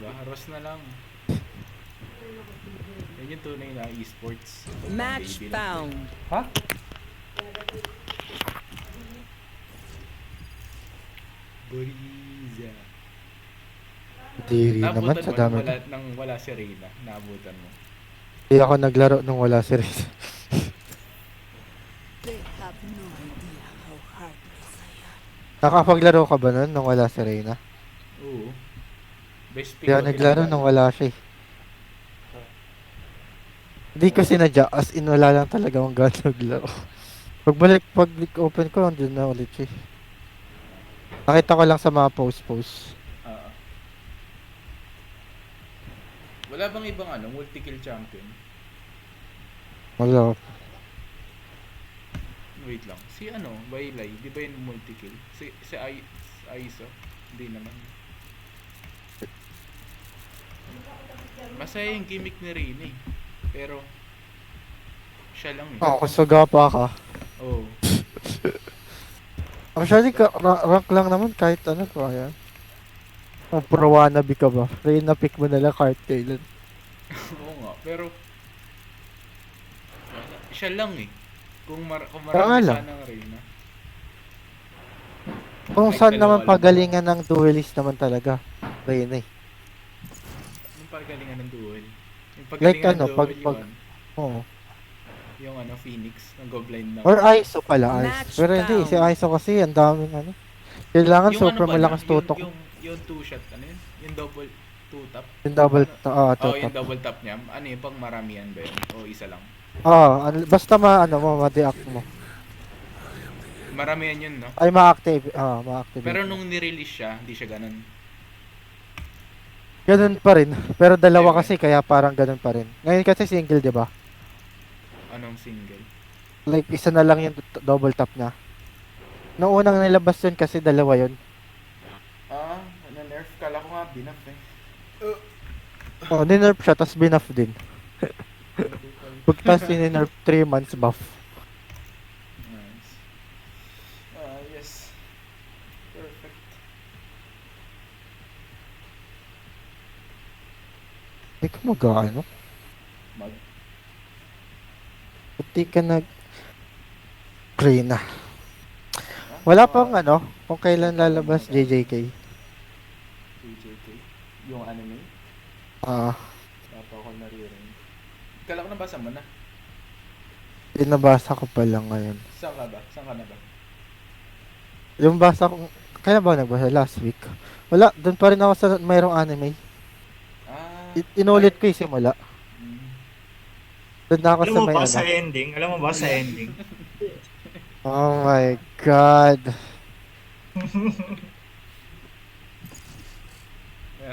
Diba? Aros na lang. Yan yung tunay na esports. Match Baby lang. found. Ha? Boriza. Diri naman Naabutan sa mo dami. nang wala si Reyna. Naabutan mo. Hindi ako naglaro nung wala si Riz. They have no idea how hard this I am. Nakapaglaro ka ba nun nung wala si Reyna? Oo. Best pick Hindi ako ko naglaro tinanggal. nung wala siya eh. Hindi ko sinadya, as in wala lang talaga akong gano'n naglaro. Pag open ko, andun na ulit siya eh. Nakita ko lang sa mga post-post. Oo. Wala bang ibang multi-kill champion? Wala. Wait lang. Si Baylay, di ba yun multi-kill? Si Aiso? Hindi naman. Masaya yung gimmick ni Reyna eh. Pero, siya lang eh. Ako, suga pa ka. Oo. Actually, rank lang naman kahit ano ko. Ayan. Kung pro wannabe ka ba? Reyna pick mo nalang card kailan. Oo nga. Pero, siya lang eh. Kung Kaya nga marami lang. sanang Reyna. Kung Kahit saan dalawa naman lang. pagalingan ng duelist naman talaga. Reyna eh. Yung pagalingan ng duel. Yung Like pagalingan ng pag duel, Oo. yung Phoenix, nag-go-blind na. Or ISO pala, Match ISO. Pero hindi, si found. ISO kasi ang daming Kailangan Yung super ba malakas na? tutok. Yung two shot, yun? Yung double two tap? Yung double, Oh, tutok. yung double tap niya. Ano yung pang maramihan ba yun? O isa lang? Basta ma-deact mo. Maramihan yun, no? Ay, ma-activate. Pero nung nirelease siya, hindi siya ganun. Ganun pa rin. Pero dalawa Okay. kasi, kaya parang ganun pa rin. Ngayon kasi single, di ba? Anong single? Like, isa na lang yung double tap niya. Nung unang nilabas yun kasi dalawa yun. Na-nerf. Kala ko nga, binap eh. Ninerf siya, tas binuff din. Pagtas ninerf 3 months buff. Nice. Yes. Perfect. Hindi ko mag-ano. Mag. Buti ka Reyna. Wala pang kung kailan lalabas JJK. JJK. Yung anime. Ah, Wala pa ako naririnig. Kala ko nabasa mo na. binabasa ko pa lang ngayon. Saan ka ba? Saan ka na ba? Yung basa ko, kaya ba nagbasa last week? Wala, doon pa rin ako sa mayroong anime. Inulit ko yung simula. Mm. Doon na ako Alam sa mo may ba sa ending? Alam mo ba sa ending? Oh my God.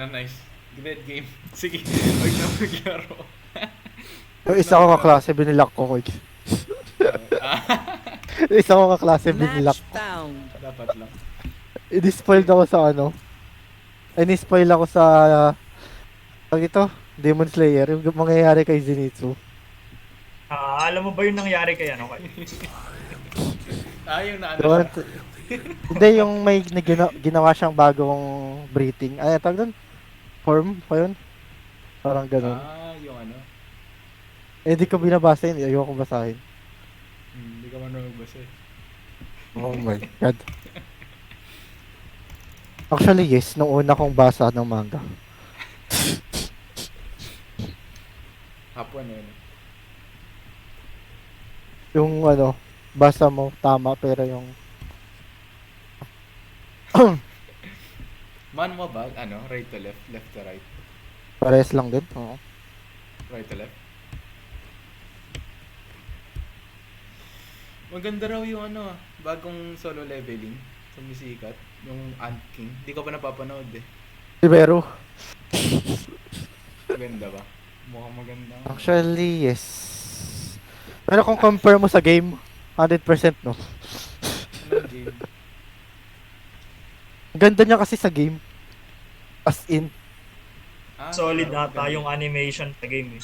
Nice. Great game. Sige, huwag na maglaro. Yung isa ko kaklase, binilak ko. Yung isa ko kaklase, binilak Match ko. found. Dapat lang. I-spoiled ako sa ini-spoil ako sa, Demon Slayer, yung mangyayari kay Zenitsu. Alam mo ba yung nangyari kay ano? Yung naano Diba? siya. Hindi, yung may ginawa siyang bagong breathing. Ay, tawag doon? Form pa yun? Parang ganun. Yung Hindi ko binabasa yun. Ayoko basahin. Hindi ka man magbasa eh. Oh my God. Actually, yes. Nung una kong basa ng manga. Hapon yun. Yung basa mo, tama, pero yung... Man mo ba? Right to left? Left to right? Pares lang din. Oo. Right to left? Maganda raw yung bagong solo leveling. Sumisikat. Yung Ant King. Di ko pa napapanood eh. Pero, Maganda ba? Mukhang maganda. actually, yes. Pero kung compare mo sa game, 100% no. Anong game? Ang ganda niya kasi sa game. As in. Solid parang ata maganda. yung animation sa game eh.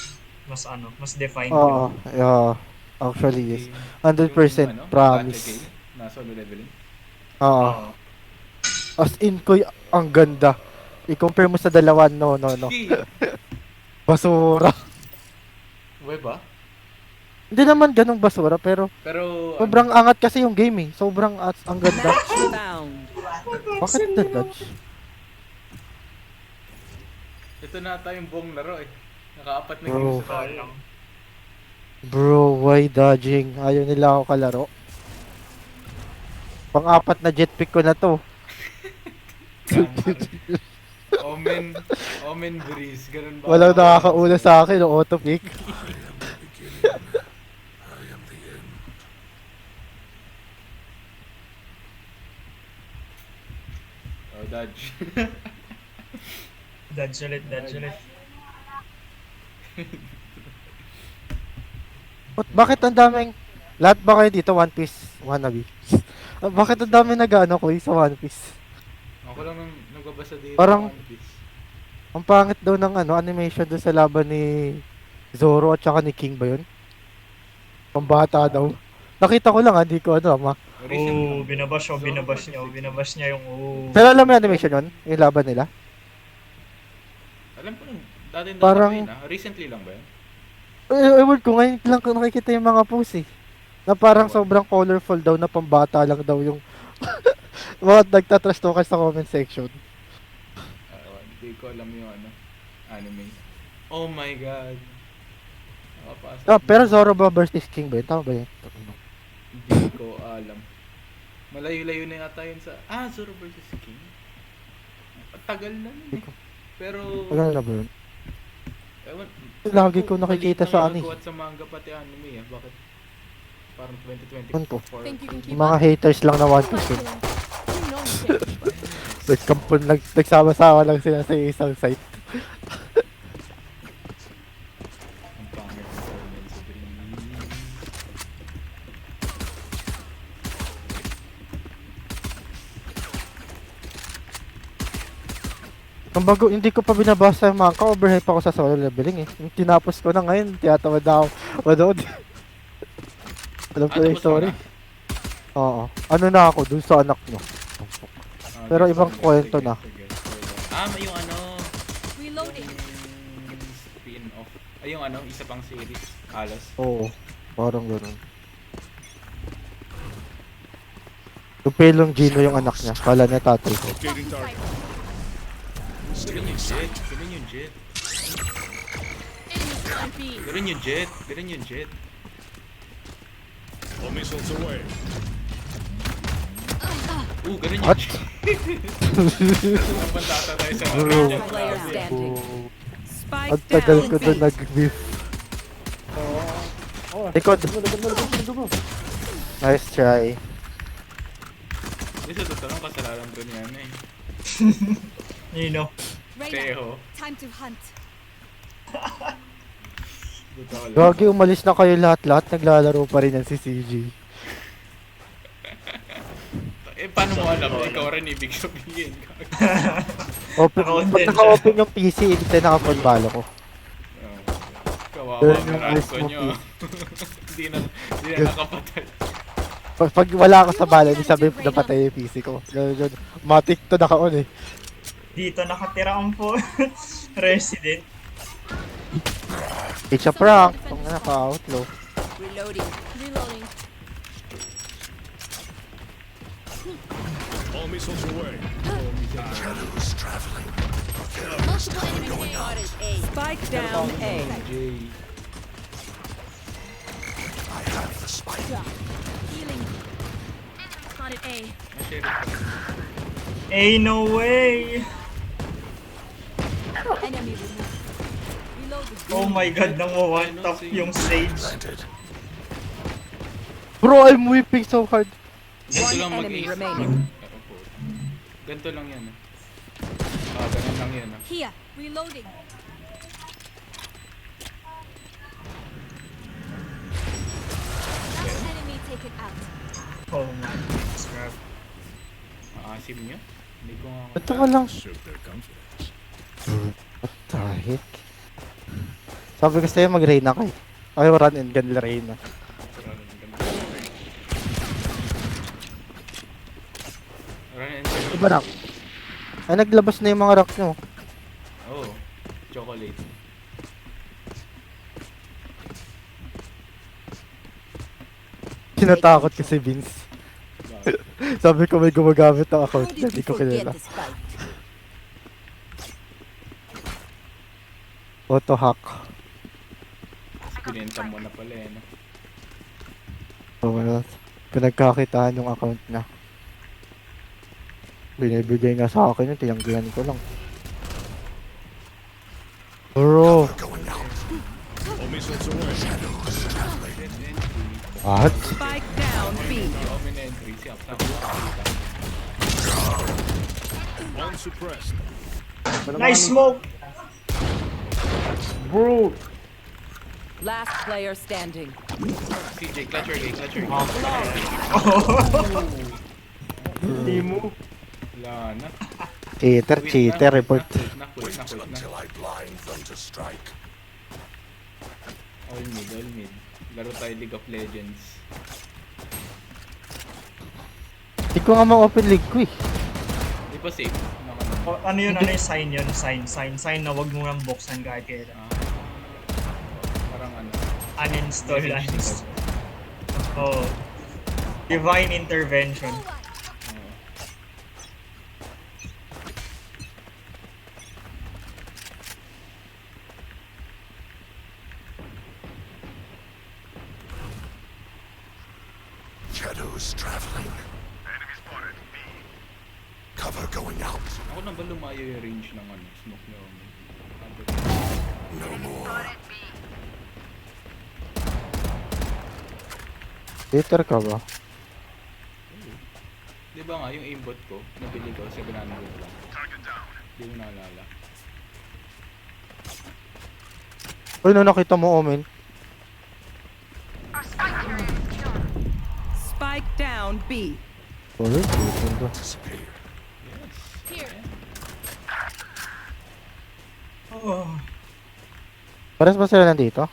Mas defined Oo. yun. Yeah. Actually, yes. Game. 100% Yung promise. gacha game na solo leveling. Oo. Oo. As in ko, ang ganda. I-compare mo sa dalawa, no. Di. Basura. Uwe ba? Hindi naman ganong basura, pero Pero, sobrang angat kasi yung game eh. Sobrang ang ganda. Match found. Bakit na-dodge? ito na ata yung buong laro eh. Nakaapat na Bro. games sa tayo. Lang. Bro, why dodging? Ayaw nila ako kalaro. Pang-apat na jet pick ko na to. Omen Breeze, ganun ba? Walang nakakaula sa akin ng auto pick. Oh, dodge. Dodge ulit, dodge ulit. Bakit ang daming... Lahat ba kayo dito One Piece wannabe? Bakit ang daming nag-ano ko sa One Piece? Ako lang nang nagbabasa dito Parang- ng One Piece. Ang pangit daw ng animation doon sa laban ni Zoro at saka ni King ba yun? Pambata daw. Nakita ko lang, hindi ko ma. Oh, binabash niya yung Pero alam mo yung animation yun? Yung laban nila? Alam ko lang, dati na Parang- yun, recently lang ba yun? Ewan ko, ngayon lang ko nakikita yung mga posts eh. Na parang sobrang colorful daw na pambata lang daw yung mga nagtatrash talk sa comment section. Hindi ko alam yung anime. Oh my god. Nakapasok Pero na. Zoro ba versus King ba yun? Tama ba yun? Hindi ko alam. Malayo-layo na yata yun sa... Zoro versus King. Tagal na nun eh. Pero... Tagal na ba yun? Ewan, Lagi ko nakikita sa ano ano eh. sa manga pati anime eh. Bakit? Parang 2024. Ano to? Think you can keep Yung mga haters lang na One Piece yun. You know you can. Nagkampon, nagsama-sama lang sila sa isang site. Ang pangit ng Omen sa Dream. Kumbaga, hindi ko pa binabasa yung manga, overhype ako sa solo leveling eh. Yung tinapos ko na ngayon, tiyatawad na ako. Manood. Alam ko na yung Tapos story. mo na? Oo. Ano na ako, dun sa anak nyo. Pero ibang sige, kwento sige, na. sige. May yung Reloading. yung spin-off. Ay, yung isa pang series. Alas. Oo. Parang gano'n. Yung pelong Gino yung anak niya. Kala niya tatay ko. Ganun yung jet. Ganun yung jet. Enemy on B. Ganun yung jet. Ganun yung jet. All missiles away. Ganun yung What? jet. Napantata tayo sa Bro. Player standing. Oh. Spike Ang tagal down. ko doon nag-beef. Likod. Nice try. Hindi sa totoo lang kasalanan ko niya eh. Nino. Reyna, Teho. time to hunt. Totoo lang. Gagi, umalis na kayo lahat-lahat. Naglalaro pa rin yan si CG. Paano mo alam? Ikaw rin ibig sabihin. Open, Naka-on pag din naka-open yung PC, ibig na naka-phone balo ko. Kawawa Yun ang yung raso ice nyo. Hindi na nakapatay. Pag wala ako sa bala, ibig sabihin napatay yung PC ko. Ganun yun. Matic to naka-on eh. Dito nakatira ang po. Resident. It's a prank. Kung naka-outlaw. Reloading. Reloading. All missiles away. Multiple enemy spotted A. Spike down A. Jay. Healing. Spotted A. Na-share ko. Hey, no way! Enemy removed. Reloading. Oh my god, nang one tap yung Sage. Bro, I'm whipping so hard. Ganito One lang enemy mag-ace. remaining. Ganito lang yan. Ganun lang yan. Here. Reloading. Last enemy taken out. Oh my god. Maasim nyo? Hindi ko nga... Ito ka lang. Shook their confidence. What the heck? Sabi ko sa'yo mag-Reyna kayo. Ay, run and gun Reyna. Run and Iba na. Ay, naglabas na yung mga racks nyo. Oh, chocolate. Tinatakot ko si Vince. Bakit? Sabi ko may gumagamit ng How account did niya, we di ko forget kilala. this fight? Auto hack. Pinenta mo na pala eh, no? So, pinagkakitaan yung account niya. Binibigay nga sa akin yun, tinanggihan ko lang. Bro, Going out. All missiles away. Dead entry. what? Spike down B. Si Omen entry, si Apsa ko nakakita. One suppressed. Nice smoke! Bro! Last player standing. CJ, clutch your gate, clutch your gate. Hindi mo. Wala na. Cheater, cheater, report. Quit na, quit na, quit na. Until I blind them to strike. All mid, all mid. Laro tayo League of Legends. Hindi ko nga ma-open league ko eh. Di pa safe. Ano yun? Ano yung sign yun? Sign na wag mo nang buksan kahit kailan. Parang ano. Uninstall, message uninstall. Oh. Divine intervention. Oo. Shadows traveling. Enemy spotted. B. Cover going out. Ako na ba lumayo yung range ng ano, smoke na Omen? No more. Cheater ka ba? Di ba nga, yung aimbot ko, nabili ko, 700 lang. Di mo naalala. Uy, no, nakita mo, Omen. Spike down B. Sorry, cheating ko. Disappear. Yes. Oh. Pares ba sila nandito? I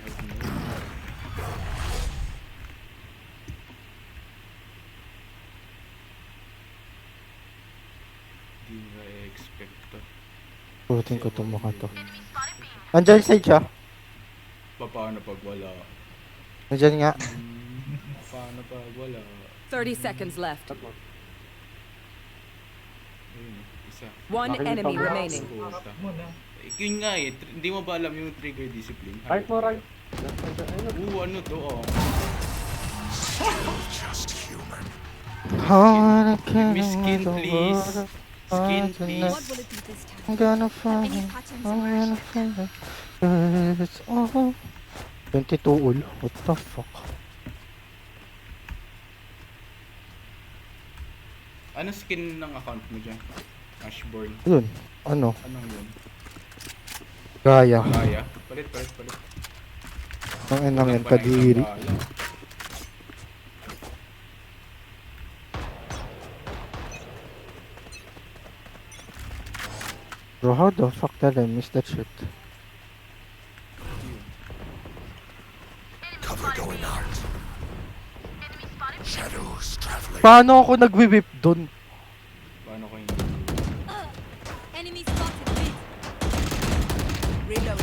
have no. Di nga expect to. Putin ko itong mukha to. Andyan side siya. Paano pag wala? Andyan nga. Paano pag wala? 30 seconds left. Ayun, isa. One enemy remaining. Puta. Muna. Yun nga eh, hindi mo ba alam yung trigger discipline? Right mo, right. Ano to oh. Just human. Miss Skin, please. Skin, please. What will it be this time? I'm gonna find it. I'm gonna find it. It's all 22 ul. What the fuck? Ano skin ng account mo dyan? Ashborn. Yun. Ano? Anong yun? Gaya. Kaya? Palit, palit, palit. Ang enang yan, Walang pa na kadiri. isang bala. Bro, how the fuck did I miss that shit? Cover going out. Shadows traveling. Paano ako nagwi-whip dun? Paano ko hindi? Enemy spotted B. Reload.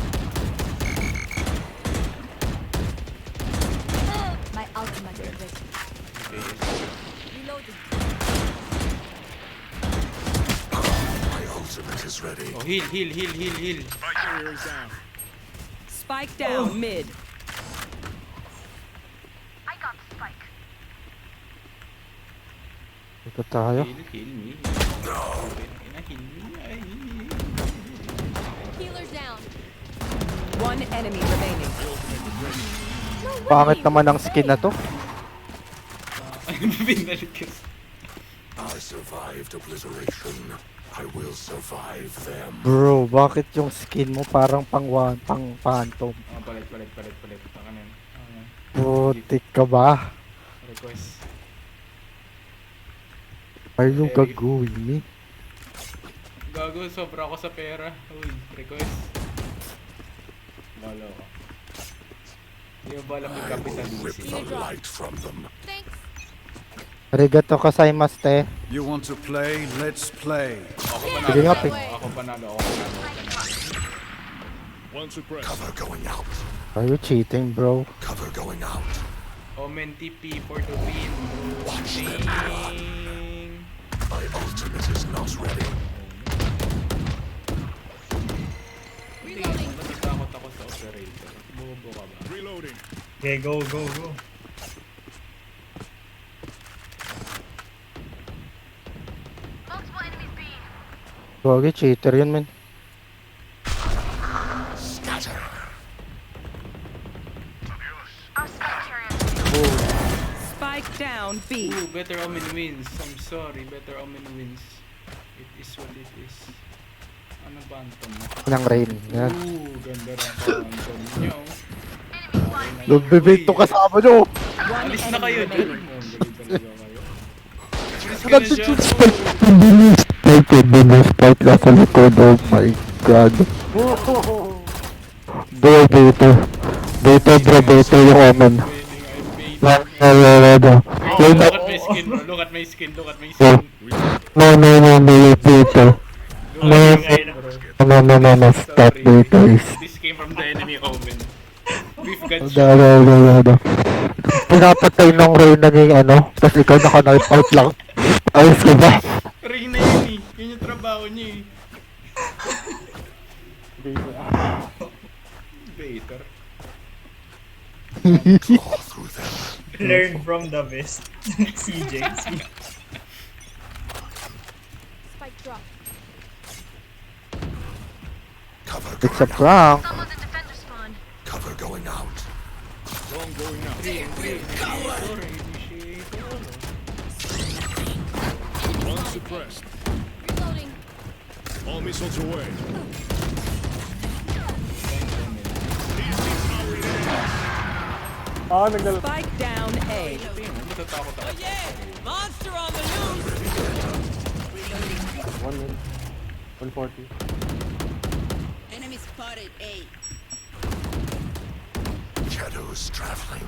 My ultimate is ready. Okay. Reloading. My ultimate is ready. Oh, heal, heal, heal, heal, heal. Spike down mid. Ito tayo. Heal, heal me. Heal me. Ay. Healer's down. One enemy remaining. Pangit naman ang skin na to. Binalik ko. I survived obliteration. I will survive them. Bro, bakit yung skin mo parang pang phantom? Oh, palit, palit, palit, palit. Taka na yun. Putik ka ba? Request. Are you gagawin me? Gago, sobra ako sa pera. Uy, request. Lalo ko. Hindi mo ba alam yung I will rip capitalism? the light from them. Thanks. Arigato gozaimasu. You want to play? Let's play. Ako Sige nga, panalo. pre. Ako panalo. Ako panalo. One suppressed. Cover going out. Are you cheating, bro? Cover going out. Omen TP for the win. Watch them run. Ding. My ultimate is not ready. Hindi, matatakot ako sa operator. Bobo ka ba? Reloading. Okay, go, go, go. Gogi, cheater yun, man. Scatter. Spike down B. Ooh, Better Omen wins. I'm sorry, Better Omen wins. It is what it is. Ano ba ang mo? Ng rain. Yan. Ooh, ganda rin ang phantom nyo. Nagbibig to kasama nyo. One Alis na kayo enemy dyan. remaining. Oh, galing talaga kayo. Alis ka na dyan. Spike na sa likod. Oh my god. Bro, dito. Dito, bro, dito yung omen. I'm No. Look at my skin, bro. Look at my skin. Look at my skin. No, dito. Look at my skin, bro. No, stop Sorry. dito. This came from the enemy Omen. Beef gunshot. No. Pinapatay nung Reyna ni ano, tapos ikaw naka-knife out lang. Ayos ka ba? Reyna yun eh. Yun yung trabaho niya eh. Baiter. Claw through them. Learn from the best. CJ. Spike drop. Cover It's a going out. prank. Cover going out. Drone going out. One suppressed. Reloading. All missiles away. Spike down A. Tingnan mo, matatakot ako. Monster on the loose. 140. Enemy spotted A. Shadows traveling.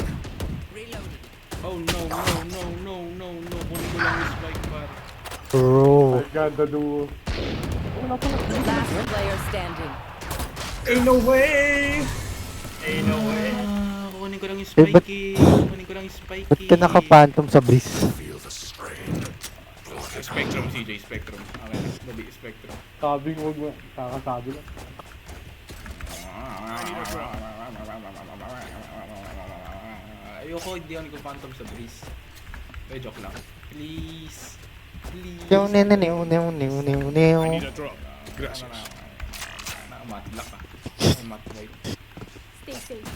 Reloading. Oh no. Kunin ko lang yung spike pare. Bro. Ganda duo. Last player standing. Ain't no way! Ain't no way. Kunin ko lang yung Eh, ba't- spikey. Kunin ko lang yung spikey. Ba't ka naka-phantom sa breeze? Feel the strain. Spectrum, CJ, Spectrum. Okay, dali, Spectrum. Sabing huwag mo. Kakasabi lang. Ayoko, hindi ako nagpa-phantom sa breeze. Eh, joke lang. Please. New. I need a drop. Gracias. Nakamatlock ka. Matlock. Stay safe.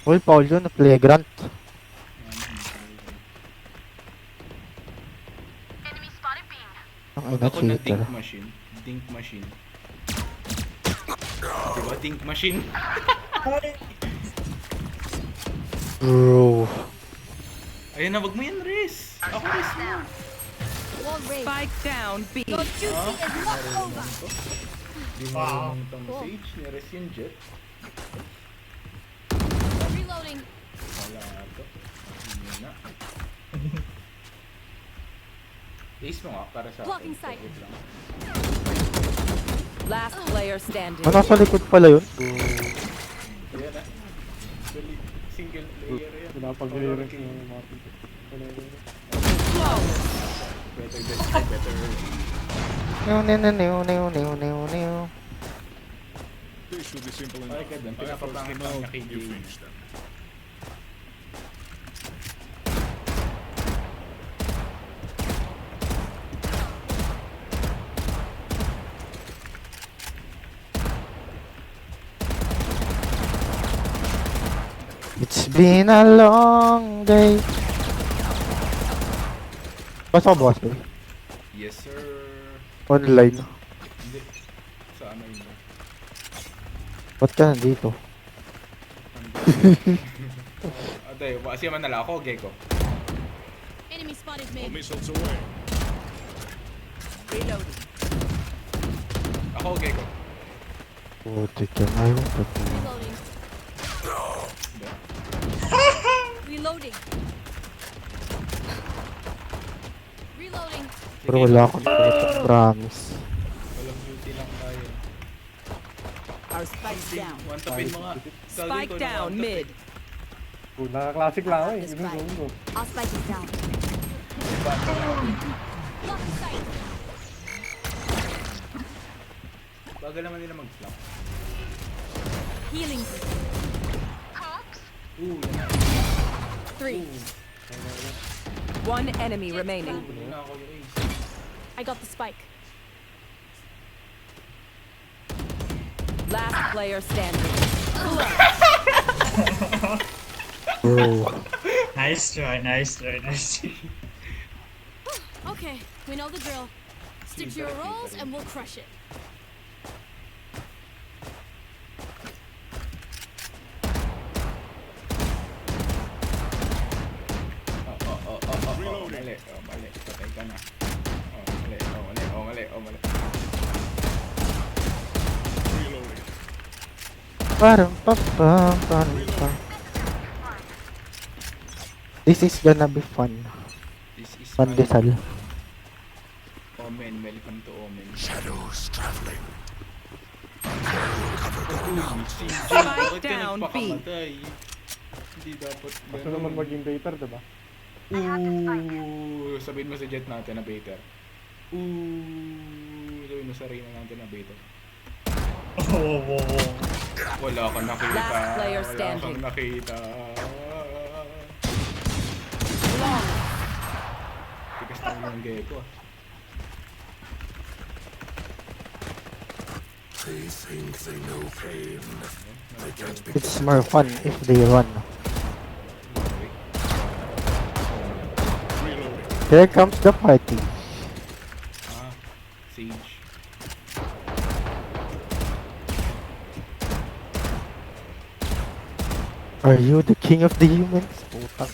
Uy, Paul yun, playground. Ang ina, Ako na cheater. dink machine. Dink machine. Diba, dink machine? Bro. Ayun na, wag mo yan, Riz. Ako, Riz mo. Wall raised. Spike down B. Your duty is not over. Di mo marunong tong Sage, ni Riz yung Jet. Reloading. Wala to. Hindi na. Ace mo nga, para sa Blocking sight. Wait lang. Last player standing. Ah, nasa likod pala yun. Ayan na. Dali, single player yan. Pinapag-hearing yung mga people. Better. New. This should be simple Ay, enough. ganda. I Pinapapangit first lang came niya kay out, you Jane. finish them. It's been a long day. Basta ko boss eh. Yes, sir. Online. Hindi. Sa ano yun ba? Ba't ka nandito? Aday, kasi manala ako, Gecko. Enemy spotted All mid. missiles away. Reloading. Ako, Gecko. Puti ka na yun. Reloading. Hindi. Reloading. Reloading. Pero wala akong dito, promise. Walang beauty lang tayo. Our spike's down. One tapin mga. Spike down mid. Naka-classic lang ako eh. This Ganun, fight. ganun, ganun. Our spike is down. Bagal naman nila mag-flap. Healing. Ooh, yan na. 3. One enemy remaining. Kunin na ako yung ace. I got the spike. Last player standing. Bro. Nice try, nice try, nice try. Okay, we know the drill. Stick to your roles and we'll crush it. Mali. Mali. Patay ka na. Mali. Reloading. Parang pam. This is gonna be fun. This is Pandesal. Omen. Welcome to Omen. Shadows traveling. Spike down B. Hindi dapat Gusto naman maging baiter, diba? Ooh, sabihin mo sa jet natin na baiter. Sabihin mo sa Reyna natin na baiter. Wow. Wala kang nakita. Last player Wala standing. kang nakita. Tigas tayo ng gecko. They think they know pain. They can't be It's more fun if they run. Reloading. Here comes the party. Sage. Are you the king of the humans? Putang.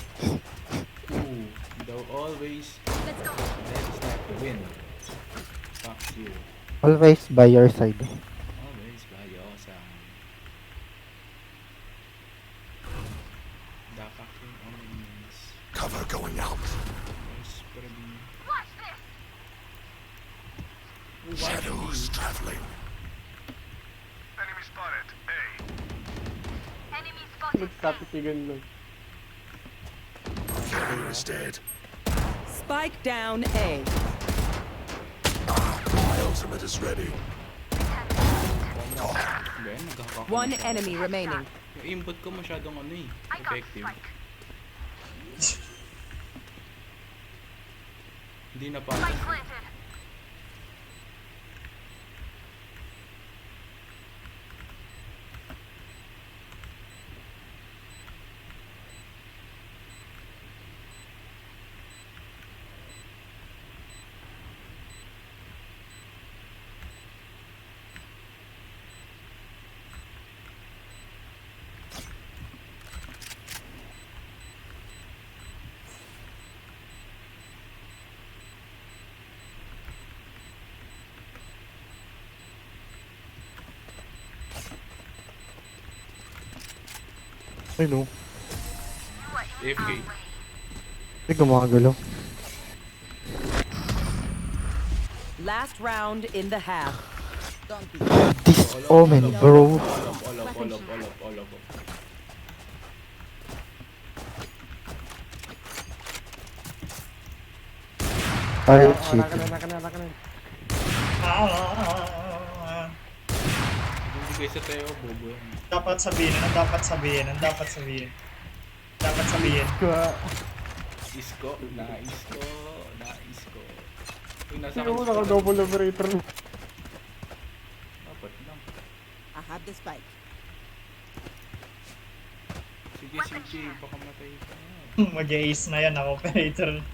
Though always, that is not the win. Fuck you. Always by your side. Always by your side. The fucking omens. cover going out. Whispering. Shadows traveling. Nagtapitigan lang. Carrier is dead. Spike down A. My ultimate is ready. Hindi, nagkakak. One enemy remaining. Yung input ko masyadong effective. Hindi na pa. Ay no. AFK. Hindi gumagalaw. Last round in the half. This omen, bro. All up. Are you Naka cheating? na. Hindi kayo sa tayo, bobo yan. Dapat sabihin. Ka. Isko. Uy, nasa Sino mo akin. naka-double operator na? Dapat lang. I have the spike. Sige, baka matay ka. Mag-ace na yan ako, operator.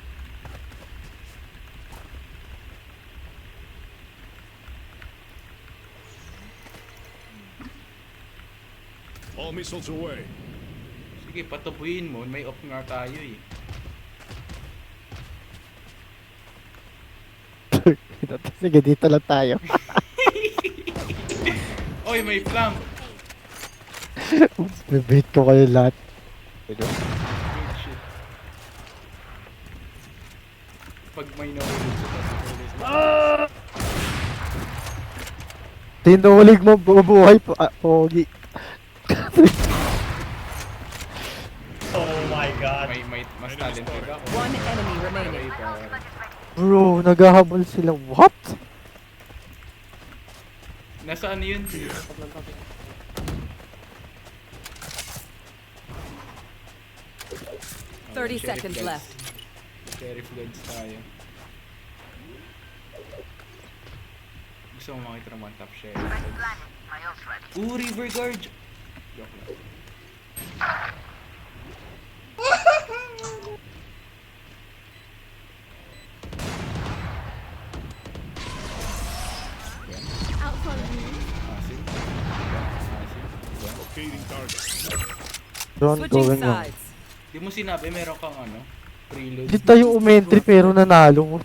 All missiles away. Sige, patubuin mo. May off nga tayo eh. Sige, dito lang tayo. Oy, may flank! Bibait ko kayo lahat. Good shit. pag may nahulog sa Tinulig mo, bubuhay pa. Pogi. Oh my god. may mas talented ako. One enemy remaining. Okay, pare. Bro, naghahabol sila. What? Nasaan yun? 30 seconds left. Sheriff guards tayo. Gusto mo makita naman top sheriff guards. River guard! Joke lang. Out front of me. Asim. Asim. Locating target. Drone Switching going on. sides. Di mo sinabi meron kang ano? Preload. Hindi tayo umentry pero nanalo.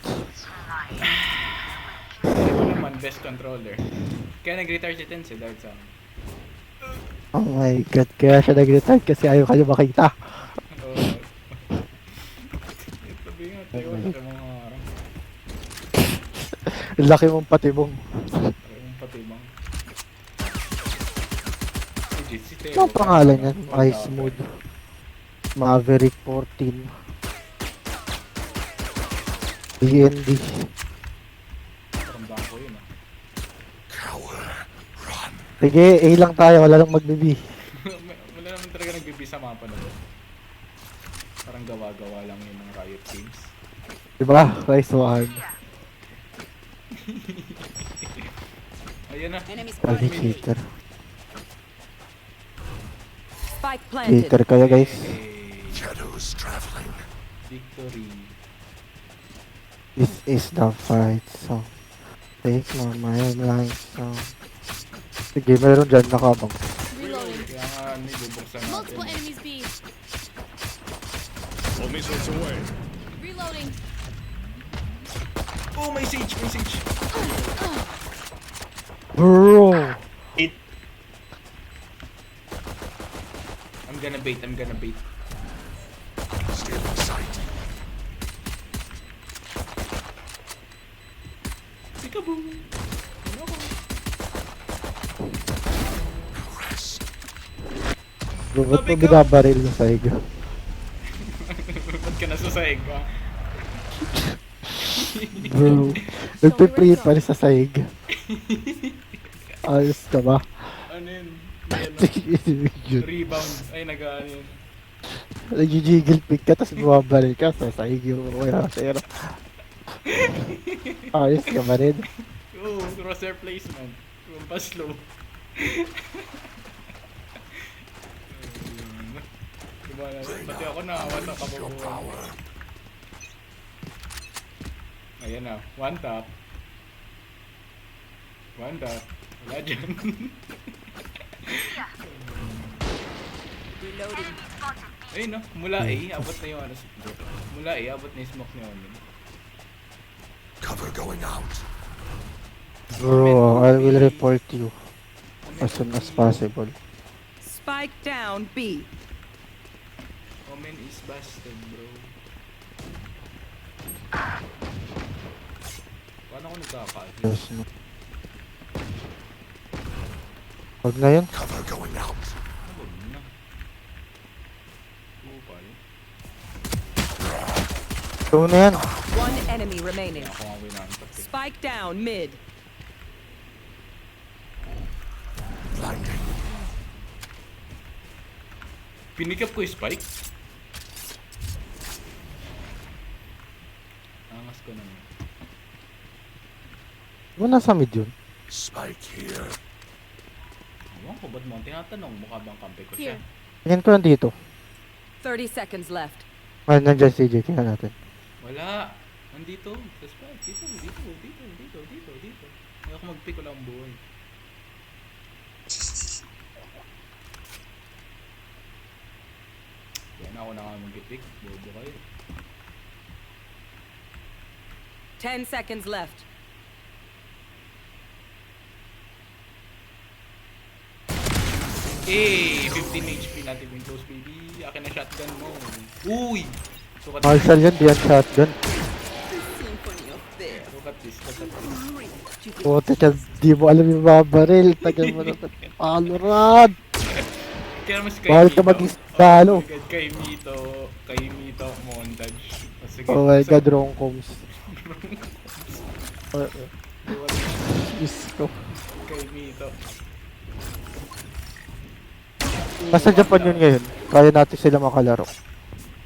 Ito naman, best controller. Kaya nag-retire si Tense dahil sa akin. Oh my god, kaya siya nag-retire kasi ayaw kayo makita. Oo. Sabi nga, tayo sa mga araw. Laki mong patibong. Tayo mong patibang. Si Teo. Ano ang pangalan niyan? Ice Mood. Maverick 14. DND. Parang bangko yun ah. Coward. Run. Sige, A lang tayo, wala lang magbibi. Wala naman talaga nagbibi sa mapa na to. Parang gawa-gawa lang yun ng Riot Games. Diba? Rice one. Ayan na. Lagi cheater. Spike planted. Cheater kayo guys. Hey, Shadows traveling. victory. This is the fight song. Take more my life song. Sige, meron dyan nakabang. Reloading. Kaya nga, ano, bubuksan natin. Multiple enemies B. All missiles away. Reloading. Oh, may siege, may siege. Bro! I'm gonna bait, I'm gonna bait. Still in sight. Peekaboo! Rest. Bro, ba't mo binabaril na sa higa? Ba't ka nasasaig ka? Bro, nagpipray pa rin sa sahig. Ayos ka ba? Ano yun? Ano? Rebound. Ay, nag-ano yun. Nag-jiggle pick ka, tapos bumabaril ka sa sahig yung wala sa'yo. Ayos ka ba rin? Oo, crosshair placement. Yung pa slow. Diba, pati ako naawa sa kababuan. Ayan na, one tap. One tap. Wala dyan. Reloading. Ayun no, mula A, abot na yung ano. Mula A, abot na yung smoke ni Omen. Cover going out. Bro, I will report you as soon as possible. Spike down B. Omen is busted, bro. Paano ako nagkakal? Yes, no. Huwag na yun. Cover going out. Huwag na. Upal. Ito na yan. One enemy remaining. Ako ang winantok eh. Spike down mid. Blinding. Pinikap ko yung spike. Angas ko naman. Diba nasa mid yun? Spike here. Ewan ko, ba't mo ang tinatanong? Mukha bang kampi ko siya? Here. Tingin ko nandito. 30 seconds left. Ah, nandiyan CJ. Tingnan natin. Wala. Nandito. Sa spike. Dito, dito, dito, dito, dito, dito. Hindi ako mag-pick, wala akong buhay. Yan ako na nga mag-pick. Bobo kayo. 10 seconds left. Eh, 15 HP natin yung close baby. Akin na shotgun mo. Uy! Sukat Marshall yun, di yan shotgun. Look at this, look at this. Puta ka, di mo alam yung mga baril. Tagal mo na. Valorant! Kaya mas kay Bawal ka Mito. maging talo. Oh my God, kay Mito montage. Oh, sige. Oh my god, wrong comms. Diyos ko. Kay Mito. Nasa Japan yun ngayon. Kaya natin sila makalaro.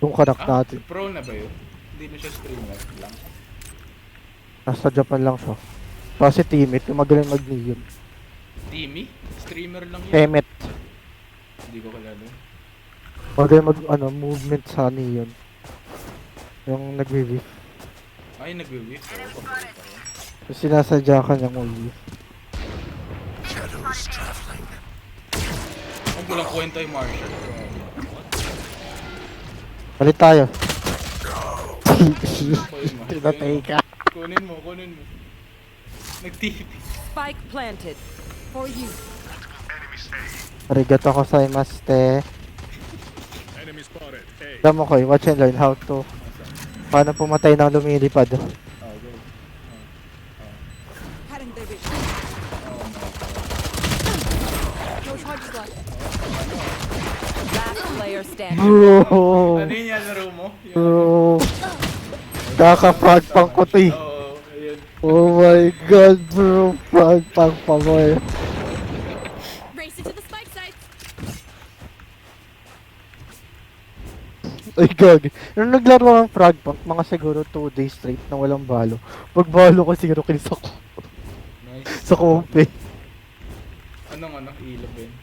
Yung kanak Ah, natin. pro na ba yun? Hindi na siya streamer lang. Nasa Japan lang siya. Kasi teammate, yung magaling mag-neon. Timmy? Streamer lang yun. Temet. Hindi ko kalala. Magaling movement sa neon. Yung nag-weave. Ay, nagwe-whiff. Oo, paborito ko. Yung sinasadya ka niyang weave. Shadows traveling. Ang walang kwenta yung Marshall. Palit tayo. Kunin mo. Pinatay ka. Kunin mo. Nag-TV. Spike planted. For you. Arigato ko sa imaste. Enemy spotted. A. Alam mo ko, watch and learn how to. Paano pumatay ng lumilipad. Oh, go. Cutting the reach. No charges left. Last player standing. Bro! Ano yun yan, laro mo? Bro! Kaka-frag pang ko to eh. Oo, ayun. Oh my god bro! Frag pang pa mo eh. Race into the spike sites. Ay gag. Nung naglaro ng frag punk, mga siguro 2 days straight na walang balo. Pag balo ko siguro kills ako Nice. sa kompe. Anong ilog yun?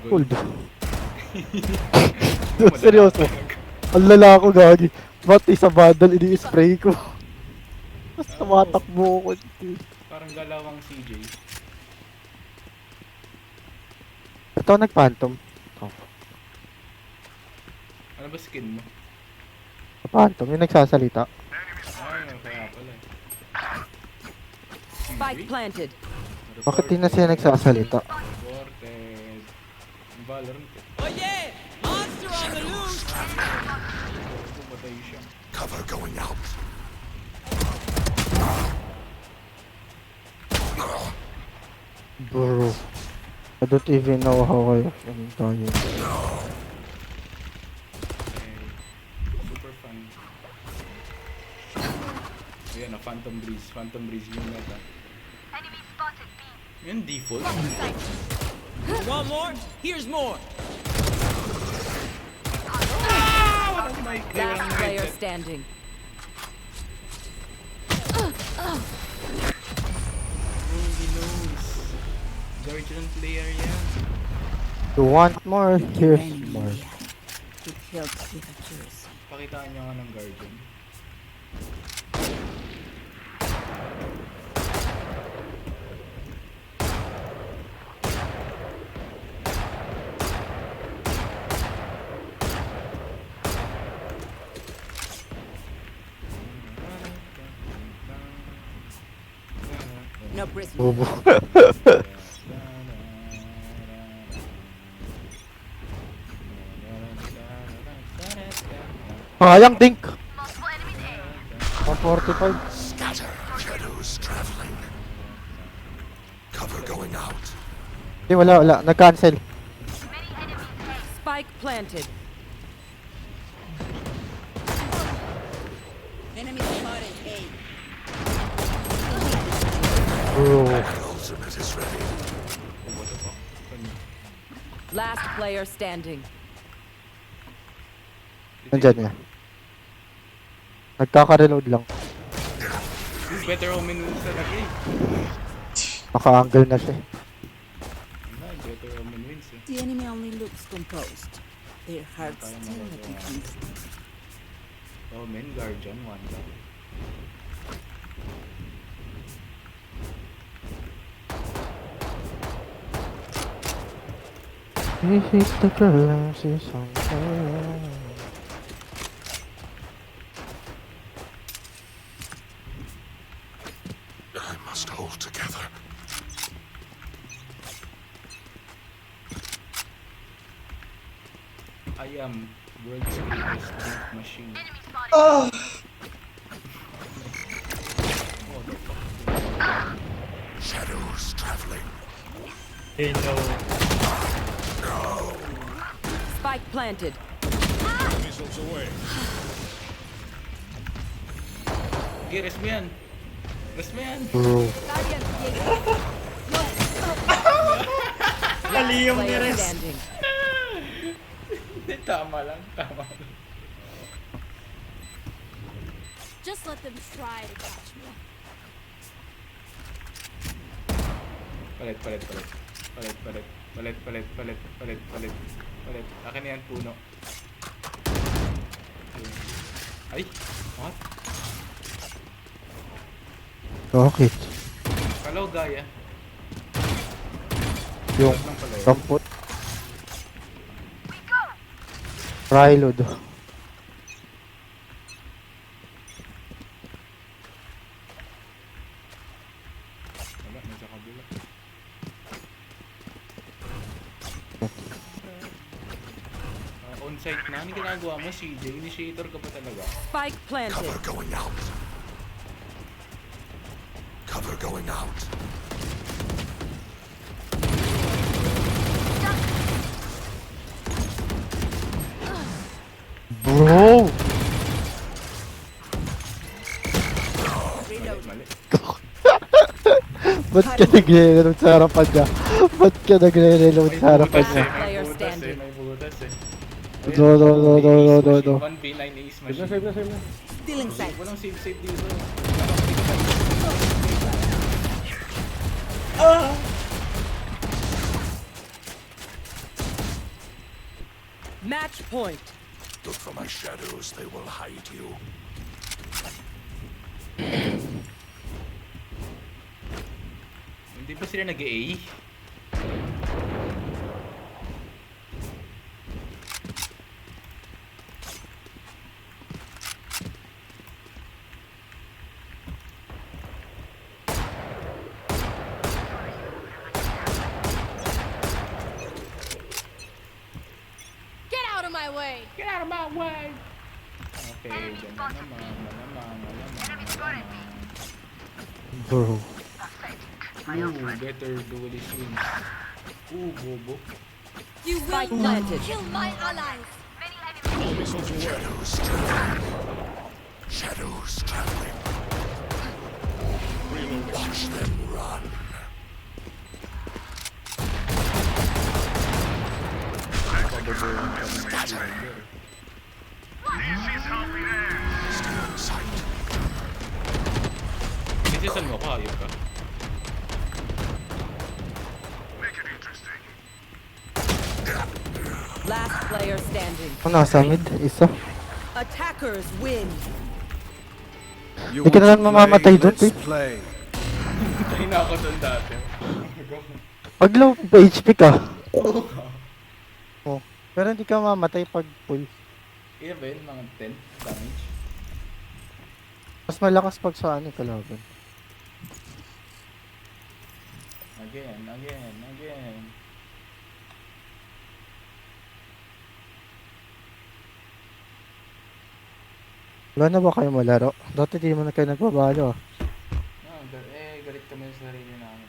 Cold. Seryoso. Ang lala ko gagi. Pati sa bundle ini-spray ko. Tapos tumatakbo ko. Parang galawang CJ. Ito nag-phantom. Ano ba skin mo? Phantom, yung nagsasalita. Ay, kaya pala. Spike planted. Bakit di na siya nagsasalita? Reported. Valorant. Oh yeah! Monster on the loose! Pumatay siya. Cover going out. Bro. I don't even know how I am dying. Okay. Super fun. Ayan na, Phantom Breeze. Phantom Breeze yung meta. Yan default. One more? Here's more! Oh my God. Last player standing. He knows. Guardian player yan. You want more? Here's more. It helps with accuracy. Pakitaan niyo nga ng Guardian. No prism. Bobo. Sayang dink. 145. Scatter. Shadows traveling. Cover going out. Hindi, wala. Nag-cancel. Spike planted. Enemy spotted. A. Bro. Ultimate is ready. Last player standing. Nandyan niya. Nagkaka-reload lang. Better Omen wins talaga eh. Naka-angle na siya. Better Omen wins eh. The enemy only looks composed. Their hearts still a bit beat. Omen, Guardian, Wanda. This is the girl, she's something. I must hold together. I am world's greatest beat machine. They know. Spike planted. Missiles away. Okay, rest mo yan. Rest mo yan. Bro. Mali yung Player nires. standing. Hindi, tama lang. Tama lang. Just let them try to catch me. Palit. Akin na yan, puno. Ay! What? Okay. Kalaw gaya. Yung Lang pala yun. rampot. Reload. Wala, nasa kabila. On-site na? Ano ginagawa mo, CJ? Initiator ka pa talaga? Spike planted. Cover going out. Cover going out. Bro! Mali. Ba't ka nagre-reload sa harapan niya? Ba't ka nagre-reload sa harapan niya? Player standing. May butas eh. No. 1v9 ace Save na, machine. save na, save na. Still in sight. Walang save dito. Match point. Look for my shadows, they will hide you. Hindi ba sila nag-A? Get out of my way! Get out of my way! Okay, dyan na naman. Bro. Ooh, better duelist wins. Ooh, bobo. You Spike will not planted. kill my allies! Missiles away. Shadows traveling. Shadows traveling. Watch them run. Pabobohan kami ng Slender. Stay in sight. Sisisan mo ko, ayun ka. Last player standing. Kung nasa mid, isa. Attackers win. You Di ka na lang mamamatay doon, Let's eh. play. Tayo na ako doon dati. Pag low pa HP ka. Oh. Pero hindi ka mamamatay pag full. Iya ba yun, mga 10 damage? Mas malakas pag sa ano kalaban. Again. Wala na ba kayo malaro? Dati di naman na kayo nagbabalo ah. Galit kami sa sarili namin.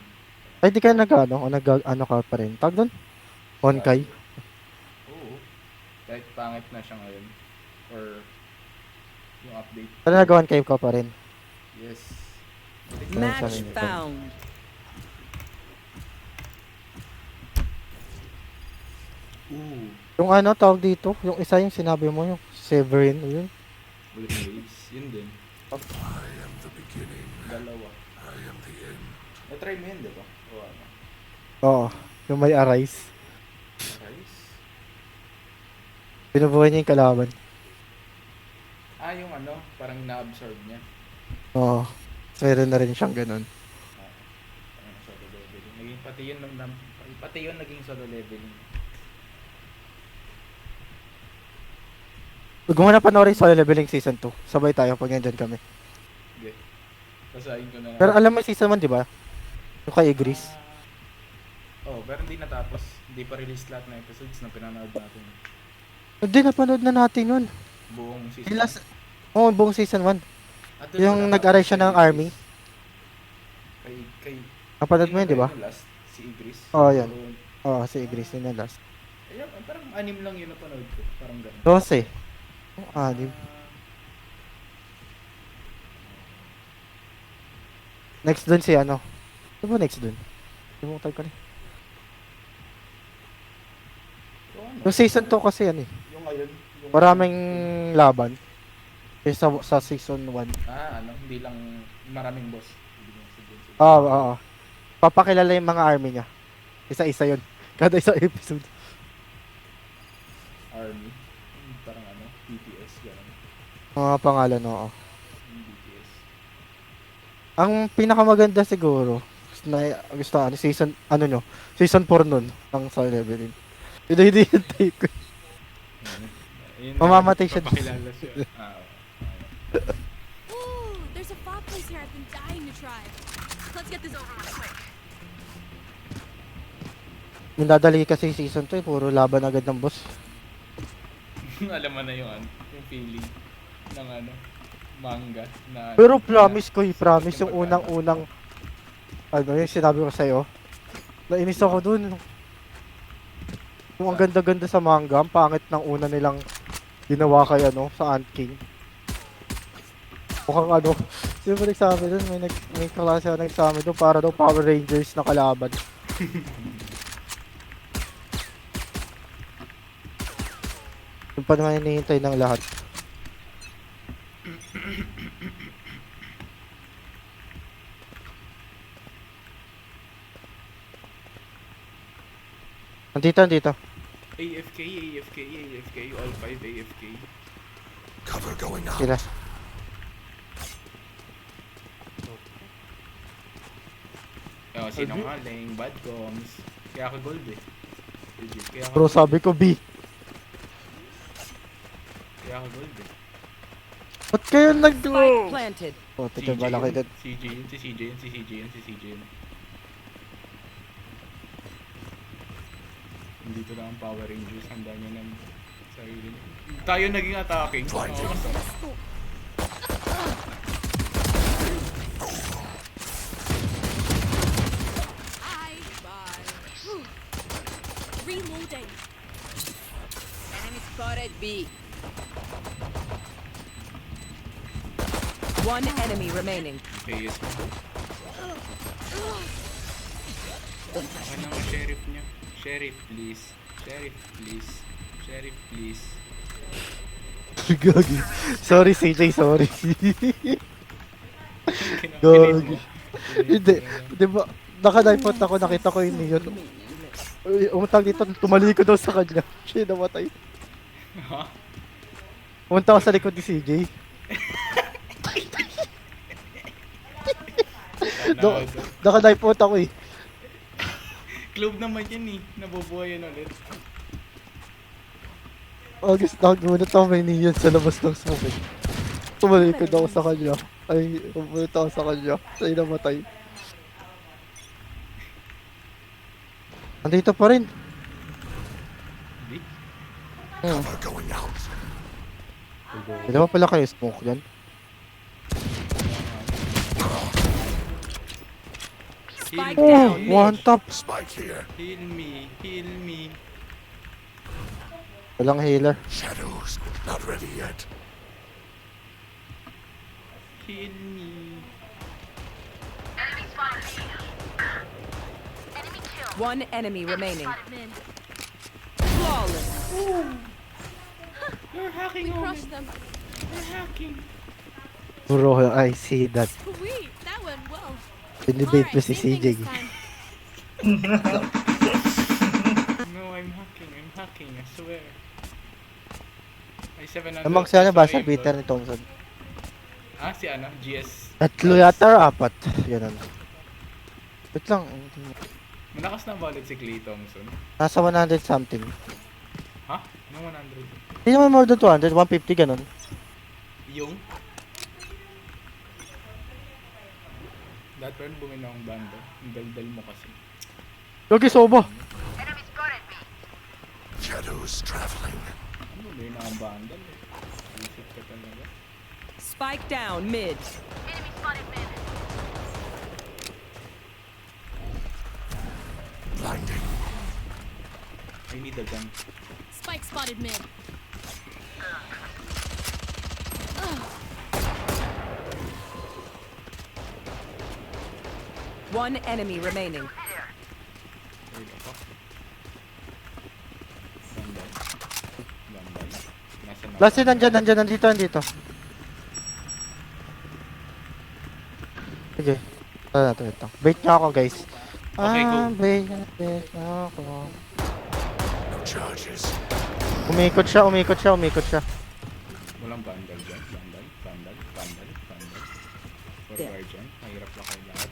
Ay di kayo nag-ano? O nag-ano ka pa rin? Tag doon? Honkai? Oo. Kahit pangit na siya ngayon. Or yung update. Pero nag-1K ka pa rin. Yes. Match found. Ooh. Yung ano tawag dito? Yung isa yung sinabi mo yung Severin. Yun. Bullet waves. Yun din. I am the beginning. Dalawa. I am the end. Na-try mo yun, di ba? O ano? Oo. Yung may arise. Guys? Binubuhay niya yung kalaban. Ah, yung ano? Parang na-absorb niya. Oo. Meron na rin siyang ganun. Ano, solo leveling. Naging pati yun naging solo leveling. Huwag mo na panoorin solo leveling season 2. Sabay tayo pag nandyan kami. Sige. Basahin ko na. Pero alam mo yung season 1 di ba? Yung kay Igris. Pero hindi natapos. Hindi pa release lahat ng episodes na pinanood natin. Hindi, napanood na natin yun. Buong season. Yung last, oo, buong season 1. At doon Yung sa nag-aray siya ng army. Kay Napanood mo yun, di ba? Last, si Igris. Oh, yan. So, Si Igris yun na last. ayun, parang anim lang yun napanood ko. Parang ganun. 12. Di. Next dun si ano? Ano ba next dun? Limutan ko na. So, ano? Yung season 2 kasi yan eh. Yung ngayon. Yung, Maraming laban. Sa season 1. hindi lang maraming boss. Hindi lang sabihin sila. Oo. Papakilala yung mga army niya. Isa-isa yun. Kada isang episode. Army. Parang BTS, gano'n. Mga pangalan, oo. Yung BTS. Ang pinakamaganda siguro, gusto season 4 nun, ang sa level. Hindi yung take ko. Ayun, Mamamatay siya. papakilala siya. Ooh, there's a fog place here I've been dying to try. Let's get this over with quick. Yung dadali kasi season 2, puro laban agad ng boss. Alam mo na yung feeling ng manga na Pero promise yung unang-unang yung sinabi ko sa'yo. Nainis ako dun. Yung ang ganda-ganda sa manga, ang pangit ng una nilang ginawa kay sa Ant King. Mukhang sino ba nagsabi dun? May klase na nagsabi dun para daw Power Rangers na kalaban. Yung pa naman hinihintay ng lahat. Andito. AFK, all 5 AFK. Cover going out. Sila. Sinungaling, bad comms. Kaya ako gold eh. Legit, kaya ako, Bro, sabi ko B. kaya ako gold eh. Ba't kayo Spike nag-go? planted. Oh, tika ba laki din. CJ yun. Dito lang ang Power Rangers, handa niya ng sarili niya. Tayo naging attacking. Blinded. Bye. Reloading. Enemy spotted B. One enemy remaining. AS mo. Akin na ang sheriff niya. Sheriff, please. Gagi. Sorry CJ, sorry. Kinulit Gagi. mo. Hindi, di ba? Naka-dive ako, nakita ko yun yun. Umutang dito, tumalikod daw sa kanya. Siya namatay. Ha? Pumunta ako sa likod ni CJ. Naka-dive ako eh. Club naman yan eh. Nabubuhay yan ulit. August, nakagunot ako may niyan sa labas ng smoke. Tumalikod ako sa kanya. Ay, pumunta ako sa kanya. Siya namatay. Andito pa rin. Hindi? Cover going out. Hindi ba pala kayo smoke yan? Spike Oh, down mid. one tap. Spike here. Heal me. Walang healer. Shadows. Not ready yet. Heal me. One enemy remaining. Mid. Flawless. You're hacking We on crushed me. them. You're hacking. Bro, I see that. Sweet. That went well. Dinibate mo Alright, si same CJ. thing this time. No, I'm hacking, I swear. Ay, 700. Namang siya na ba sa Sorry, Peter bro. ni Thompson? Si GS. Tatlo yata or apat? Ganun. Wait lang. Malakas na ba ulit si Clay Thompson? Nasa 100 something. Ha? Anong 100? Hindi naman more than 200, 150 ganun. Yung? Dahil pa rin bumili akong banda. Ang daldal mo kasi. Yogi Soba! Shadows traveling. Ano bumili na akong banda? Isip ka talaga. Spike down mid. I need a gun. Spike spotted mid. One enemy remaining. Wait ako. Bandal. Bandal. Nasaan ako? Last yun, nandito. Sige. Ito. Bait niyo ako, guys. Okay, go. Bait niyo ako. No charges. Umikot siya. Walang bandal dyan. Bandal. For guardian. Mahirap lang kayo lahat.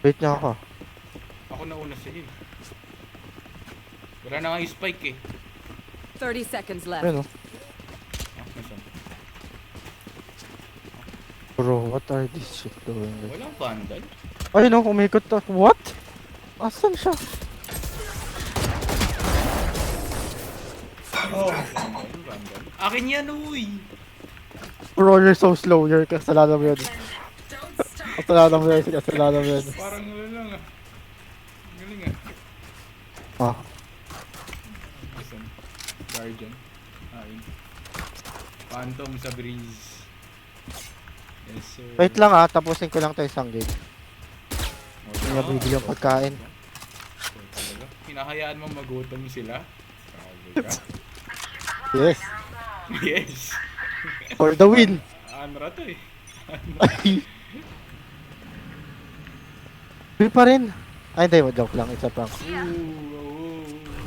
Bait niyo ako. Ako nauna sa'yo eh. Wala na nga yung spike eh. 30 seconds left. Ayun, oh. Ah, nasaan? Bro, what are these shit doing? Walang bandal. Ayun, oh, umikot to. What? Asan siya? Bandal. Akin yan uy! Bro, you're so slow. Kasalanan mo yun. Kasalanan mo yun. Parang ano lang ah. Galing ah. Ah. Nasaan? Guardian. Ayun. Phantom sa breeze. Yes sir. Wait lang ah, tapusin ko lang to isang game. Oh, Hindi niya bibili yung pagkain. Talaga? Hinahayaan mo magutom sila? Grabe ka. Yes. Yes! For the win. Ano ra to eh? Ay. Free pa rin. Ay, hindi. Joke lang. Isa pang. Ooh,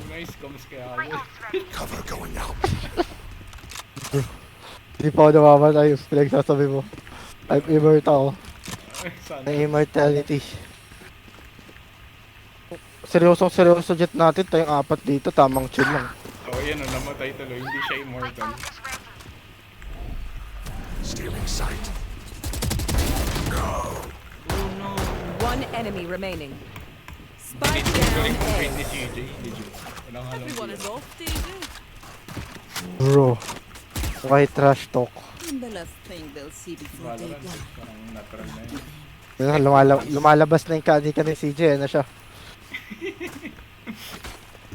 nice comes kaya ako. Cover going out. Hindi pa ako namamatay. Yung pinagsasabi mo. I'm immortal. Sana. Na immortality. Seryoso jet natin. Tayong apat dito. Tamang chill lang. Oh, yan o, namatay tuloy. Hindi siya immortal. Stealing sight. Oh no! One enemy remaining. Spike Galing down kong A. grade ni CJ. Legit. Walang alam Everyone is sila. off TV. Bro. Okay, trash talk. The last thing they'll see before Valorant. Parang natural na yun. Yun, lumalabas na yung ka ni CJ. Ano siya?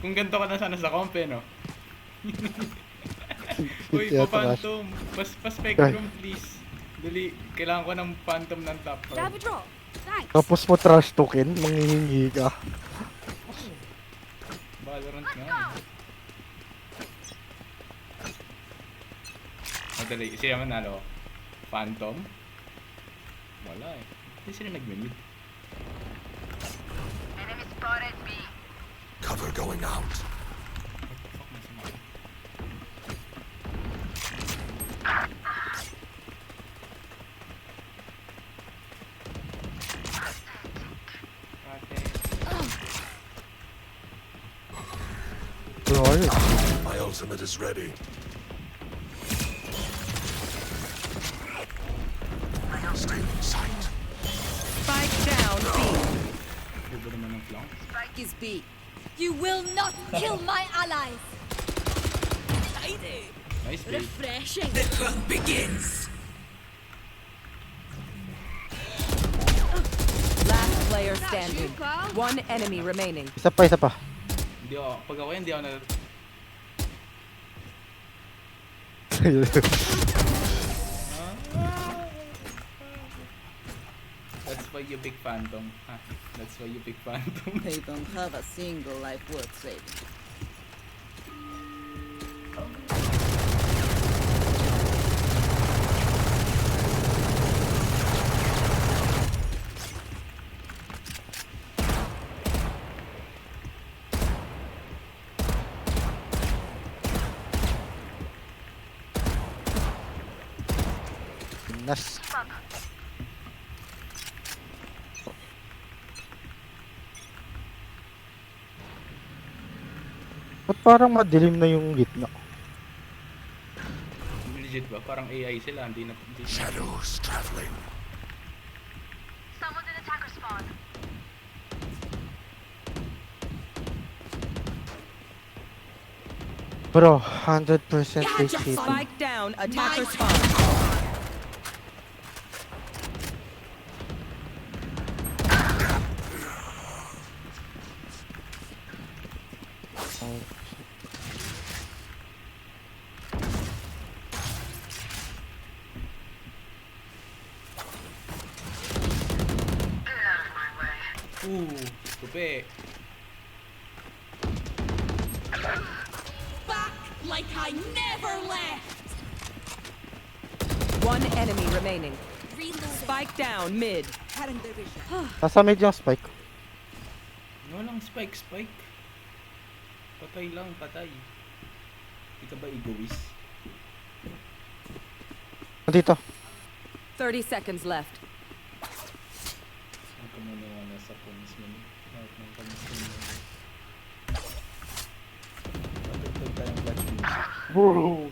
Kung ganito ka na sana sa comp eh, no? Uy, Yeah, pa-phantom. Pa-spectrum, please. Dali, kailangan ko ng phantom ng top row. Grab a draw. Thanks. Tapos mo trash talkin. Manghihingi ka. Valorant nga. Madali, siya manalo. Phantom? Wala eh. Hindi sila nag-mid. Cover going out. What the fuck, nasa mga? Bro, ayun. My ultimate is ready. Stealing sight. Spike down B. Iba naman ng flank. Spike is B. You will not kill my allies. Nice bait. Refreshing. Last player standing. One enemy remaining. Isa pa. Hindi ako, pag ako yan, hindi ako na... That's why you pick Phantom. Ha? That's why you pick Phantom. They don't have a single life worth saving. Nas. Ba't parang madilim na yung gitna? Legit ba? Parang AI sila. Hindi na... Hindi. Shadows traveling. Bro, 100% HP. Spike down. Attacker spawn. Tupi. Back like I never left. One enemy remaining. Reload. Spike down mid. Nasa mid yung spike. Walang spike. Patay lang, patay. Di ka ba egoist? Dito. 30 seconds left. Ang kumaniwala sa punis mo. Lahat ng punis mo. Patugtog tayong clutch music. Bro.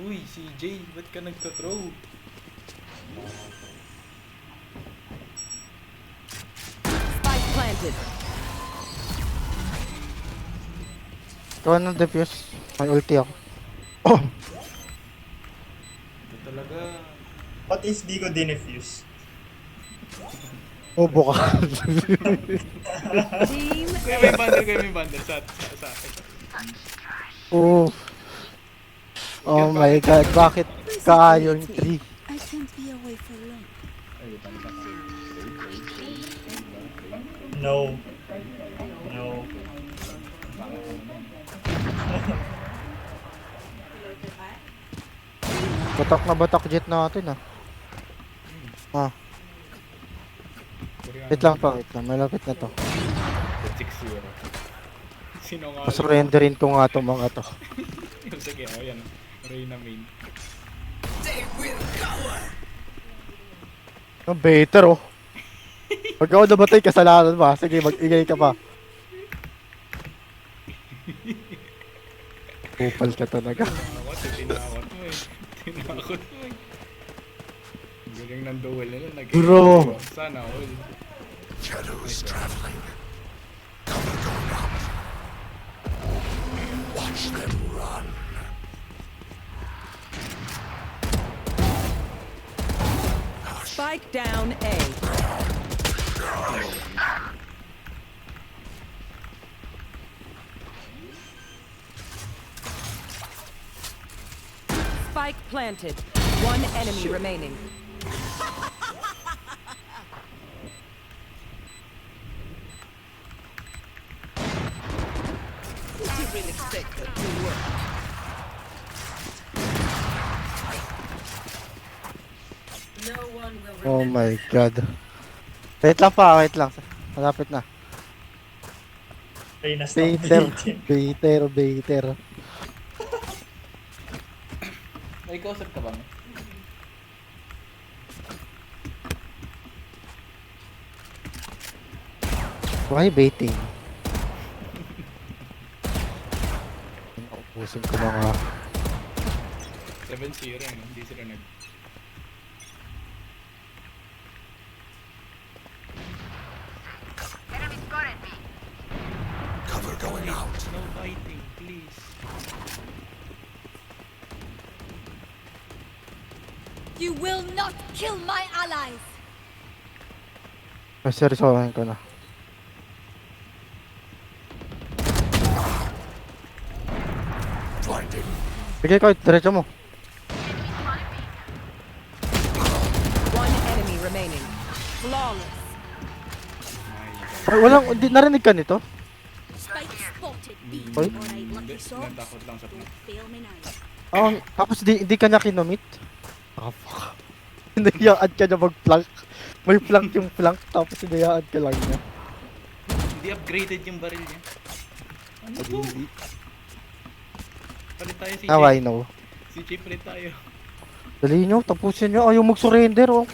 Uy, CJ, ba't ka nagtathrow? Spike planted. Ikaw ng defuse. May ulti ako. Ito talaga. What is di ko dinefuse? Obo ka. Team Kuya, may bundle. Sa akin. Oh. Oh my god, bakit ka-iron 3? I can't be away for long. Ay, tanda ka. No. No. Batak na batak jet natin ah. Ah, wait lang. Malapit na to. 6-0. Sino nga? Surrenderin ko nga to mga to. Sige, yan. Reyna main. Ang better oh. Pag ako nabatay, kasalanan ba? Sige, mag-ingay ka pa. Kupal ka talaga. Tinakot mo eh. Galing ng duel nila. Bro. Sana all. Shadows traveling. Cover going out. Watch them run. Spike down A. Spike planted. One enemy remaining. Oh my god. Wait lang. Malapit na. Ay, na-stop Baiter. May kausap ka ba? Why baiting? Ubusin ko mga 7-0 eh. Hindi sila nag... Cover going out. No fighting, please. You will not kill my allies. seryosohin ko na. Blinding. Sige ko, diretso mo. One enemy remaining. Flawless. Ay, walang, hindi narinig ka nito? Spike spotted. B. Oy. Alright, lucky socks. Natakot lang sa Don't fail me now. Oh, tapos hindi ka niya kinomit? Ah, fuck. Hinayaan ka niya mag-flank. May flank yung flank, tapos hinayaan ka lang niya. Hindi upgraded yung baril niya. Ano to? Palit tayo si Now I know. Si Chip palit tayo. Dali nyo, tapusin nyo. Ayaw mag-surrender, oh.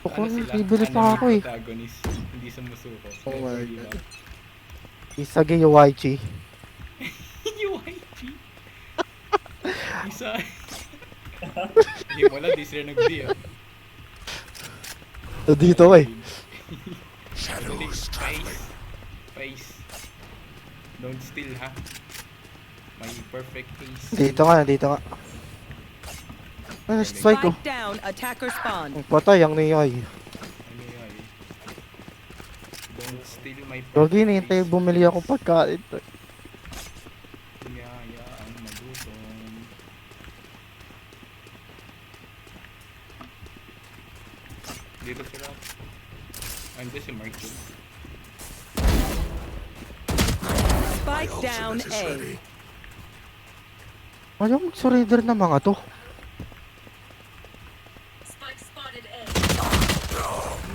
Ako, bibili pa ako, eh. Protagonist. Hindi sumusuko. Oh my God. Isagi Yuwaichi. UIG. Isa. Hindi mo lang, di sila nag-D ah. Dito, eh. Shadows traveling. Face. Don't steal ha. May perfect face. Dito nga. Ay, strike ko. Spike down. Attacker spawn. Ang patay, ang niyay. Ano yun? Don't steal my Gogi, nihintay bumili ako pagkain. Yaya ang magutom. Dito sila. Andiyan si Mark yun. Spike down Ultimate is A. ready. Ano yung surrender na mga to?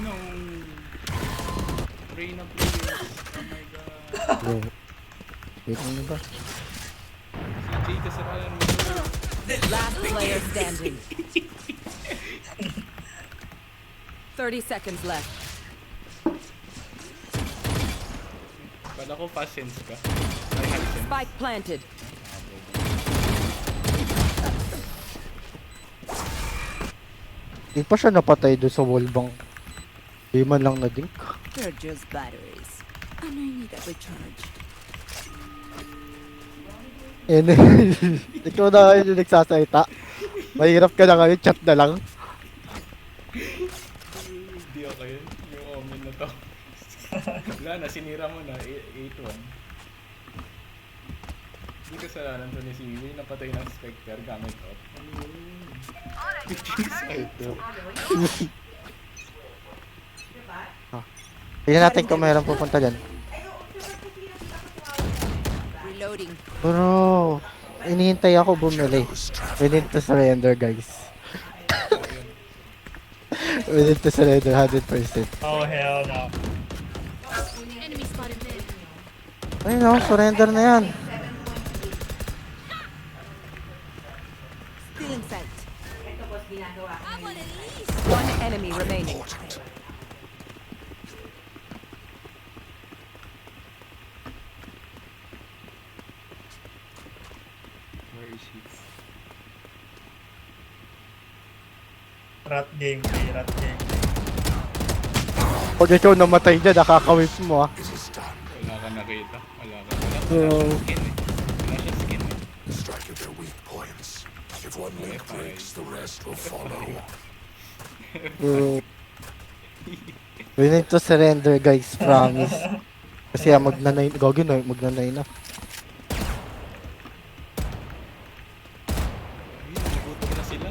No! Reyna players. Oh my god. Bro. Wait, ano ba? CJ, kasalanan mo. Last player standing. 30 seconds left. Bala ko fast sense ka. Ay, high sense. Spike planted. Di pa siya napatay doon sa wallbang. Di man lang na-dink. They're just batteries. And I need a recharge. And ikaw na ngayon yung nagsasalita. Mahirap ka na ngayon, chat na lang. Hindi ako yun. Yung omen na to. Wala na, sinira mo na. 8-1. Hindi kasalanan to ni CJ. Napatay ng Spectre gamit off. Ano yun? Tingnan natin kung mayroon pupunta dyan. Reloading. Bro, inihintay ako bumili. We need to surrender, guys. We need to surrender 100%. Oh, hell no. Enemy spotted mid. Ayun no, surrender na yan. Still in sight. I want at least. One enemy remaining. Important. Where is he? Rat gameplay, rat gameplay. Pag ikaw namatay dyan, nakakawip mo ah. It is done. Wala ka nakita. Wala ka. Wala Oo. siya skin eh. Wala siya skin eh. Strike at their weak points. If one link breaks, the rest will follow. Bro. We need to surrender, guys. Promise. Kasi magnanay. Gagawin na, magnanay na. Ayun, nagutom na sila.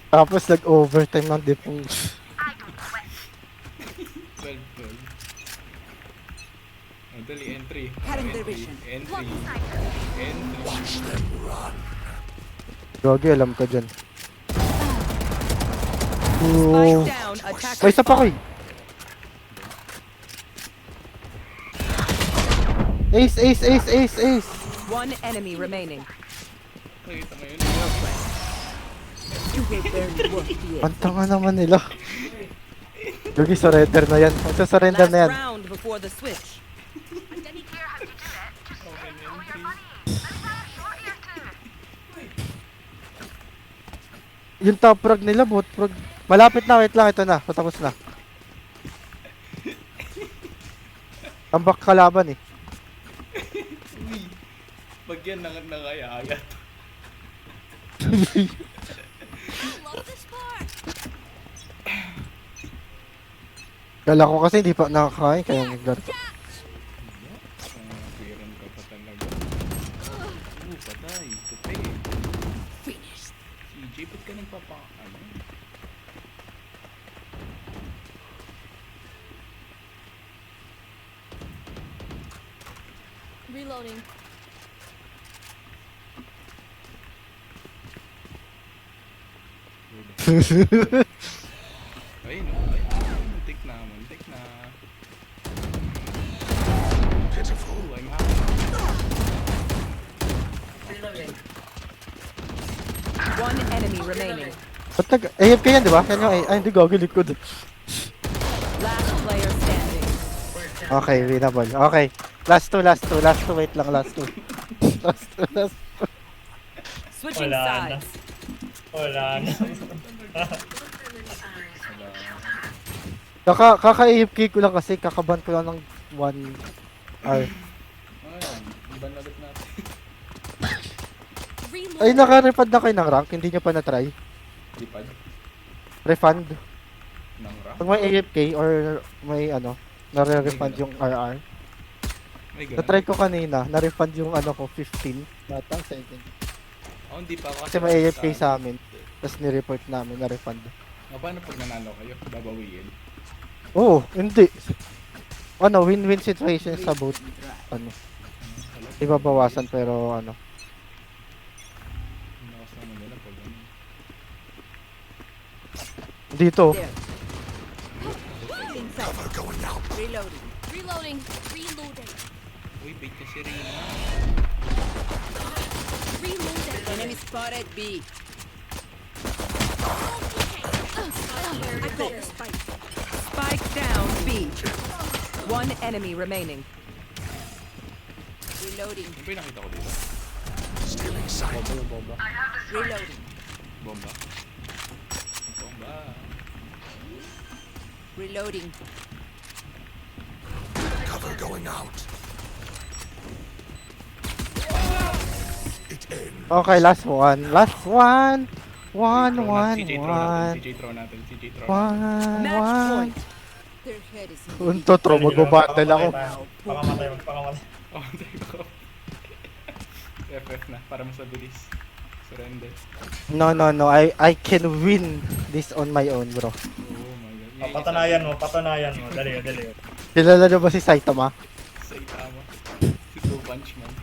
Tapos nag-overtime ng defense. 12-12. Oh, dali, entry. Cutting their Entry. vision. Entry. Entry. Watch them run. Gagi, alam ka dyan. Spike Oh. down. Attack. May isa pa ko eh. Ace, ace, ace, ace, ace. One enemy remaining. Nakita mo yun? You will barely work the Ang tanga naman nila. Gagi, surrender na yan. Magsa-surrender last na yan. round before the switch. Yung top frag nila, bot frag. Malapit na, wait lang, ito na. Patapos na. Tambak kalaban eh. Uy! Pag yan nakayayat. I love this part. Kala ko kasi hindi pa nakakain, kaya naglaro. Piran ka pa talaga. Patay. Patay. Finished. CJ, ba't ka ano? Reloading. Ayun, ayun. Muntik na, muntik na. Pitiful. Oh, I'm happy. One enemy remaining. Ba't AFK yan, di ba? Yan yung ay, hindi gagi likod. Last player standing. Okay, winnable. Okay. Last two, wait lang, last two. last two. Switching Wala na. sides. Wala na. Kaka-AFK ko lang kasi, kakaban ko lang ng 1 hour. Ayan, iban ulit natin. Reloading. Ay, naka-refund na kayo ng rank, hindi nyo pa na-try. Lipad Refund. ng rank. Pag may AFK or may ano, nare-refund yung RR. May ganun. Na-try ko kanina, na-refund yung ano ko, 15. Bata, second. Oh, hindi pa ako Kasi may AFK sa amin. Tapos ni-report namin, na-refund. Paano pag nanalo kayo? Babawiin. Oo, hindi. Ano, win-win situation sa both. Ano, ibabawasan pero ano. Nakas naman nila pag ano. Dito. Cover going out. Reloading. Reloading. Reloading. Uy, bait ka si Rina. Reloading. Enemy spotted B. I got this. Spike down B. One enemy remaining. Reloading. Ano ba yung nakita ko dito? Stealing sight. Reloading. Bomba? Bomba. Reloading. Cover going out. It ends. Okay, last one. Last one. One, CJ one, throw natin. one. CJ throw natin. CJ throw natin. One, Match one. point. Their head is in Unto, tro, magbabattle ako. Pakamatay, pakamatay. Oh, tayo ko. FF na, para mas mabilis. Surrender. No, no, no. I can win this on my own, bro. Oh my god. Patunayan mo, patunayan mo. Dali, dali. Kilala niyo ba si Saitama? Sa itama. Si Two Punch Man.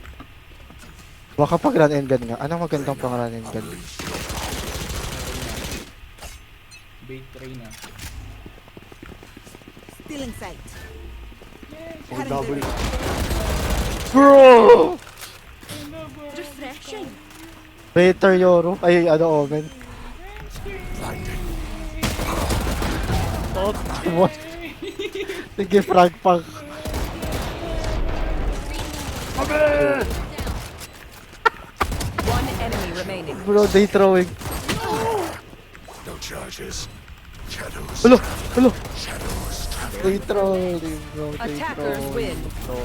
Baka pag run and gun nga. Anong magandang pang run and gun? Bait Reyna. still in sight. Double. Bro! Refreshing. Better Yoro. Ay, ano, Omen. What? Sige, frag pang. One enemy remaining. Bro, they throwing. No charges. Shadows. Hello, hello. Shadows traveling. They throwing, bro. They Attackers throwing. win.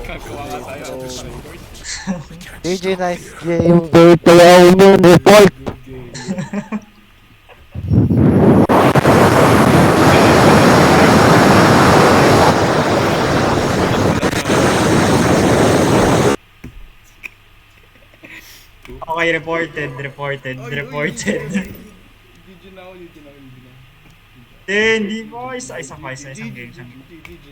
Kagawa nga tayo after snipers. GG, nice game. Better Omen report. Good game. Okay, reported. Oy, oy, Reported. GG na ako, GG na ako, GG na ako. Hindi po. Isang game. GG.